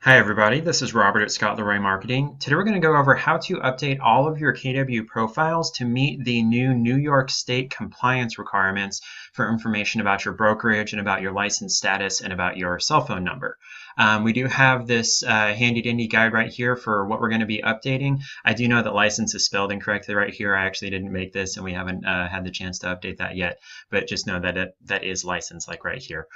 Hi everybody, this is Robert at Scott Leroy Marketing. Today we're going to go over how to update all of your KW profiles to meet the new New York State compliance requirements for information about your brokerage and about your license status and about your cell phone number. We do have this handy dandy guide right here for what we're going to be updating. I do know that license is spelled incorrectly right here. I actually didn't make this and we haven't had the chance to update that yet, but just know that that is license like right here.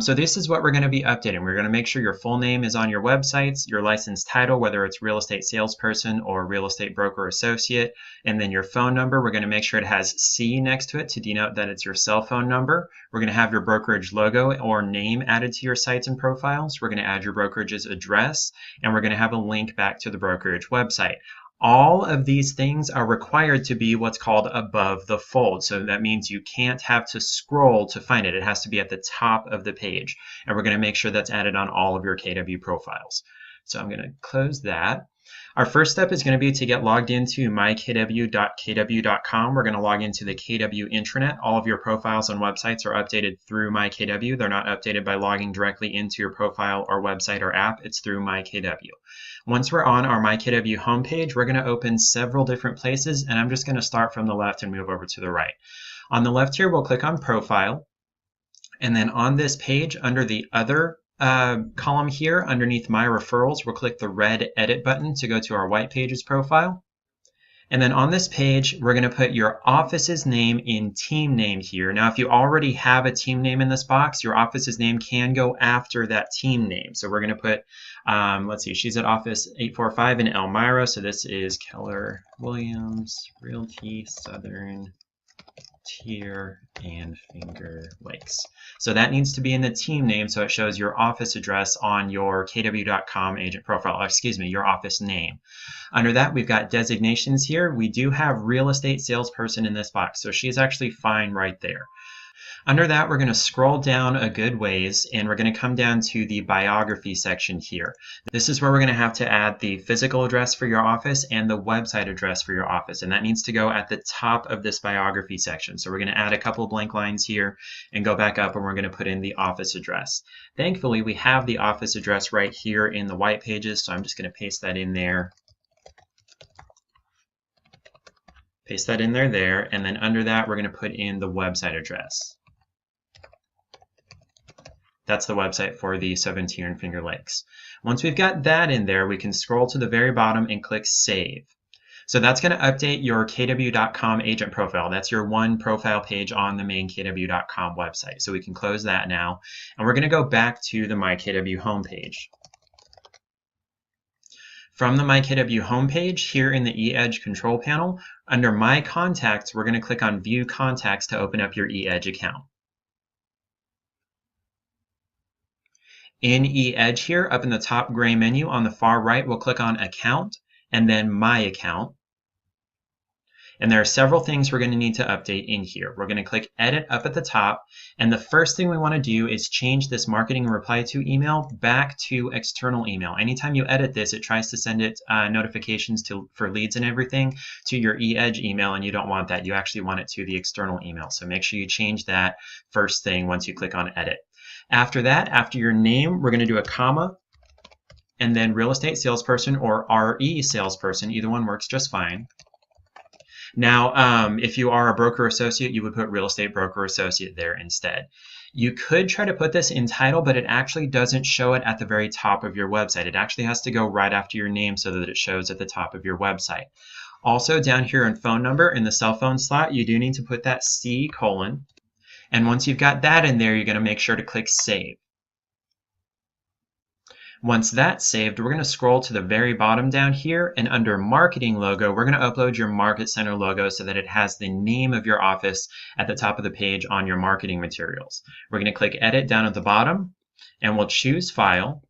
So this is what we're going to be updating. We're going to make sure your full name is on your websites, your license title, whether it's real estate salesperson or real estate broker associate, and then your phone number. We're going to make sure it has C next to it to denote that it's your cell phone number. We're going to have your brokerage logo or name added to your sites and profiles. We're going to add your brokerage's address, and we're going to have a link back to the brokerage website. All of these things are required to be what's called above the fold. So that means you can't have to scroll to find it. It has to be at the top of the page. And we're going to make sure that's added on all of your KW profiles. So I'm going to close that. Our first step is going to be to get logged into mykw.kw.com. We're going to log into the KW intranet. All of your profiles and websites are updated through myKW. They're not updated by logging directly into your profile or website or app. It's through myKW. Once we're on our myKW homepage, we're going to open several different places, and I'm just going to start from the left and move over to the right. On the left here, we'll click on Profile, and then on this page, under the Other column here, underneath My Referrals, we'll click the red Edit button to go to our White Pages profile. And then on this page, we're going to put your office's name in team name here. Now, if you already have a team name in this box, your office's name can go after that team name. So we're going to put, let's see, she's at office 845 in Elmira. So this is Keller Williams Realty Southern Tier and Finger Lakes. So that needs to be in the team name, so it shows your office address on your KW.com agent profile, excuse me, your office name. Under that, we've got designations here. We do have real estate salesperson in this box, so she's actually fine right there. Under that, we're going to scroll down a good ways, and we're going to come down to the biography section here. This is where we're going to have to add the physical address for your office and the website address for your office, and that needs to go at the top of this biography section. So we're going to add a couple of blank lines here and go back up, and we're going to put in the office address. Thankfully, we have the office address right here in the white pages, so I'm just going to paste that in there. Paste that in there, and then under that, we're going to put in the website address. That's the website for the Southern Tier and Finger Lakes. Once we've got that in there, we can scroll to the very bottom and click Save. So that's going to update your KW.com agent profile. That's your one profile page on the main KW.com website. So we can close that now. And we're going to go back to the myKW homepage. From the myKW homepage, here in the eEdge control panel, under My Contacts, we're going to click on View Contacts to open up your eEdge account. In eEdge here, up in the top gray menu on the far right, we'll click on Account and then My Account. And there are several things we're going to need to update in here. We're going to click Edit up at the top, and the first thing we want to do is change this marketing reply to email back to external email. Anytime you edit this, it tries to send it notifications for leads and everything to your eEdge email, and you don't want that. You actually want it to the external email. So make sure you change that first thing once you click on Edit. After that, after your name, we're going to do a comma, and then real estate salesperson or RE salesperson. Either one works just fine. Now, if you are a broker associate, you would put real estate broker associate there instead. You could try to put this in title, but it actually doesn't show it at the very top of your website. It actually has to go right after your name so that it shows at the top of your website. Also, down here in phone number, in the cell phone slot, you do need to put that C:. And once you've got that in there, you're going to make sure to click Save. Once that's saved, we're going to scroll to the very bottom down here, and under Marketing Logo, we're going to upload your Market Center logo so that it has the name of your office at the top of the page on your marketing materials. We're going to click Edit down at the bottom, and we'll choose File.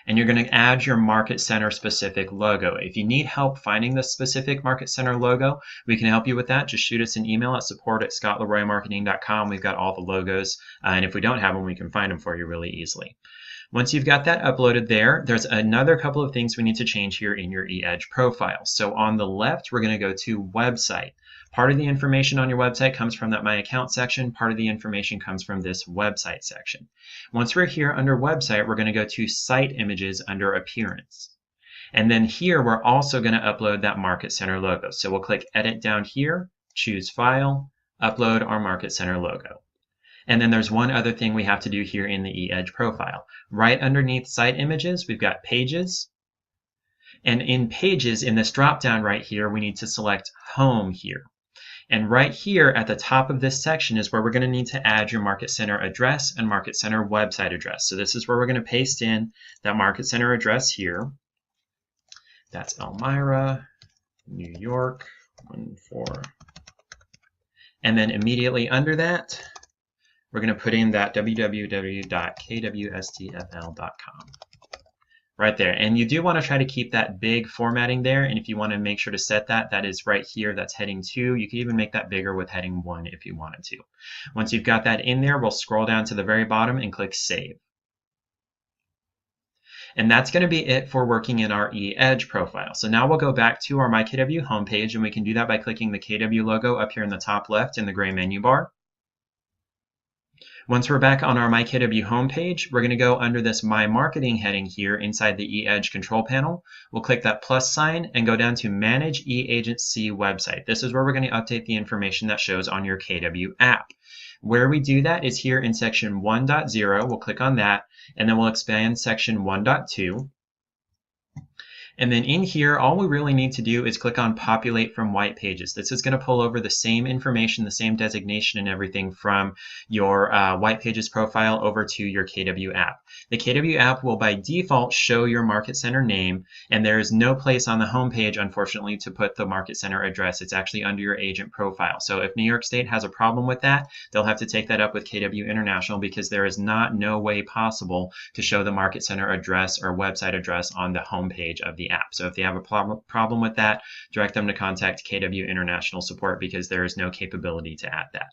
And you're going to add your Market Center specific logo. If you need help finding the specific Market Center logo, we can help you with that. Just shoot us an email at support@scottleroymarketing.com. We've got all the logos, and if we don't have them, we can find them for you really easily. Once you've got that uploaded there, there's another couple of things we need to change here in your eEdge profile. So on the left, we're going to go to Website. Part of the information on your website comes from that My Account section. Part of the information comes from this website section. Once we're here under website, we're going to go to site images under appearance. And then here, we're also going to upload that Market Center logo. So we'll click edit down here, choose file, upload our Market Center logo. And then there's one other thing we have to do here in the eEdge profile. Right underneath site images, we've got pages. And in pages, in this drop down right here, we need to select home here. And right here at the top of this section is where we're going to need to add your Market Center address and Market Center website address. So this is where we're going to paste in that Market Center address here. That's Elmira, New York, 14. And then immediately under that, we're going to put in that www.kwstfl.com. Right there. And you do want to try to keep that big formatting there. And if you want to make sure to set that, that is right here. That's heading 2. You can even make that bigger with heading 1 if you wanted to. Once you've got that in there, we'll scroll down to the very bottom and click Save. And that's going to be it for working in our eEdge profile. So now we'll go back to our myKW homepage, and we can do that by clicking the KW logo up here in the top left in the gray menu bar. Once we're back on our myKW homepage, we're going to go under this My Marketing heading here inside the eEdge control panel. We'll click that plus sign and go down to Manage eAgency Website. This is where we're going to update the information that shows on your KW app. Where we do that is here in section 1.0. We'll click on that, and then we'll expand section 1.2. And then in here, all we really need to do is click on Populate from White Pages. This is going to pull over the same information, the same designation and everything from your White Pages profile over to your KW app. The KW app will by default show your Market Center name, and there is no place on the home page, unfortunately, to put the Market Center address. It's actually under your agent profile. So if New York State has a problem with that, they'll have to take that up with KW International, because there is no way possible to show the Market Center address or website address on the home page of the app. So if they have a problem with that, direct them to contact KW International Support, because there is no capability to add that.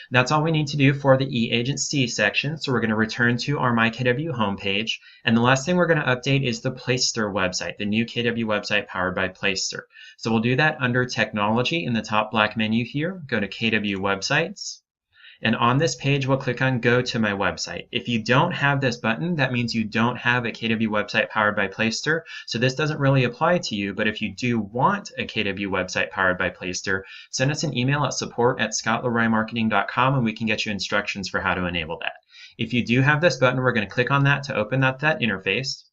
That's all we need to do for the eAgency section. So we're going to return to our myKW homepage. And the last thing we're going to update is the Placester website, the new KW website powered by Placester. So we'll do that under Technology in the top black menu here. Go to KW Websites. And on this page, we'll click on Go to My Website. If you don't have this button, that means you don't have a KW website powered by Placester. So this doesn't really apply to you. But if you do want a KW website powered by Placester, send us an email at support@scottleroymarketing.com, and we can get you instructions for how to enable that. If you do have this button, we're going to click on that to open that interface.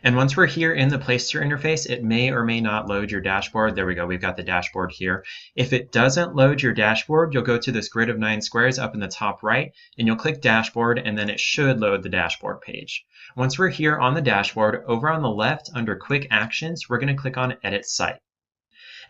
And once we're here in the Placester interface, it may or may not load your dashboard. There we go. We've got the dashboard here. If it doesn't load your dashboard, you'll go to this grid of 9 squares up in the top right, and you'll click Dashboard, and then it should load the dashboard page. Once we're here on the dashboard, over on the left under Quick Actions, we're going to click on Edit Site.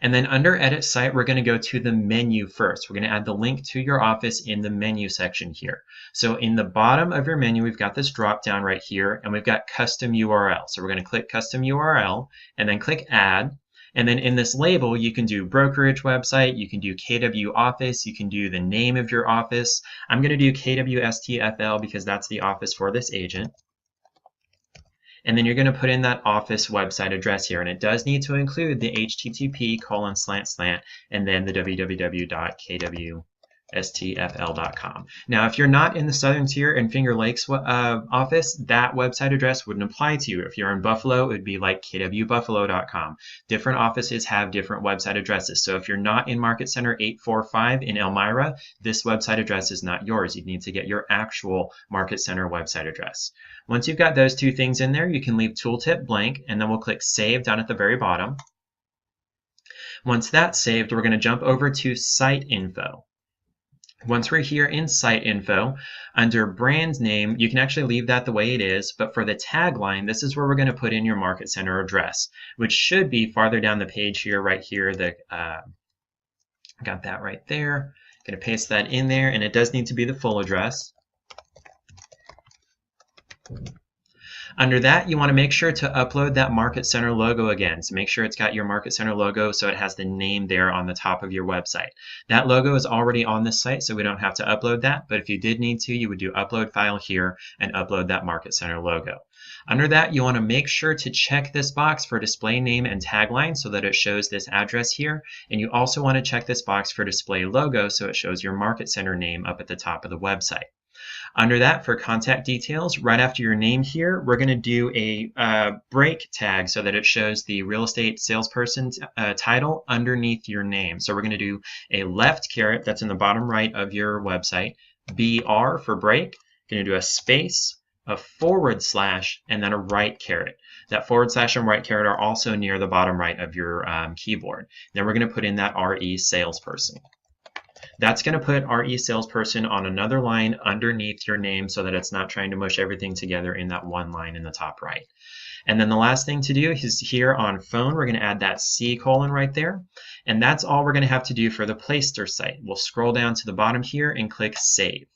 And then under Edit Site, we're going to go to the menu first. We're going to add the link to your office in the menu section here. So in the bottom of your menu, we've got this drop down right here, and we've got Custom URL. So we're going to click Custom URL and then click Add. And then in this label, you can do brokerage website, you can do KW office, you can do the name of your office. I'm going to do KWSTFL because that's the office for this agent. And then you're going to put in that office website address here. And it does need to include the http:// and then the www.kwstfl.com. Now, if you're not in the Southern Tier and Finger Lakes office, that website address wouldn't apply to you. If you're in Buffalo, it would be like kwbuffalo.com. Different offices have different website addresses. So if you're not in Market Center 845 in Elmira, this website address is not yours. You need to get your actual Market Center website address. Once you've got those two things in there, you can leave Tooltip blank, and then we'll click Save down at the very bottom. Once that's saved, we're going to jump over to Site Info. Once we're here in Site Info, under Brand Name, you can actually leave that the way it is, but for the tagline, this is where we're going to put in your Market Center address, which should be farther down the page here, right here. Got that right there. Going to paste that in there, and it does need to be the full address. Under that, you want to make sure to upload that Market Center logo again. So make sure it's got your Market Center logo so it has the name there on the top of your website. That logo is already on this site, so we don't have to upload that. But if you did need to, you would do Upload File here and upload that Market Center logo. Under that, you want to make sure to check this box for display name and tagline so that it shows this address here. And you also want to check this box for display logo so it shows your market center name up at the top of the website. Under that, for contact details, right after your name here, we're going to do a break tag so that it shows the real estate salesperson title underneath your name. So we're going to do a left caret that's in the bottom right of your website, BR for break, going to do a space, a forward slash, and then a right caret. That forward slash and right caret are also near the bottom right of your keyboard. Then we're going to put in that RE salesperson. That's going to put RE salesperson on another line underneath your name so that it's not trying to mush everything together in that one line in the top right. And then the last thing to do is here on phone, we're going to add that C colon right there. And that's all we're going to have to do for the Playster site. We'll scroll down to the bottom here and click Save.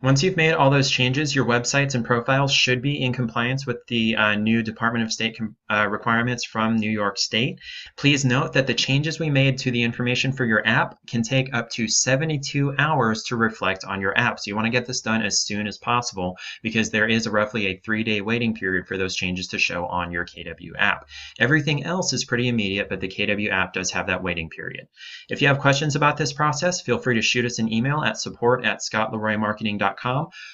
Once you've made all those changes, your websites and profiles should be in compliance with the new Department of State requirements from New York State. Please note that the changes we made to the information for your app can take up to 72 hours to reflect on your app. So you want to get this done as soon as possible because there is roughly a 3-day waiting period for those changes to show on your KW app. Everything else is pretty immediate, but the KW app does have that waiting period. If you have questions about this process, feel free to shoot us an email at support@scottleroymarketing.com.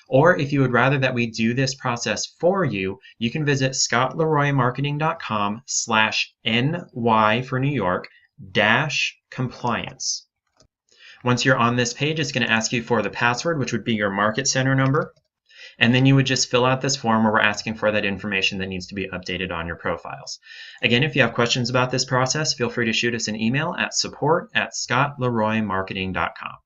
Or if you would rather that we do this process for you, you can visit scottleroymarketing.com/NY for New York -compliance. Once you're on this page, it's going to ask you for the password, which would be your market center number. And then you would just fill out this form where we're asking for that information that needs to be updated on your profiles. Again, if you have questions about this process, feel free to shoot us an email at support@scottleroymarketing.com.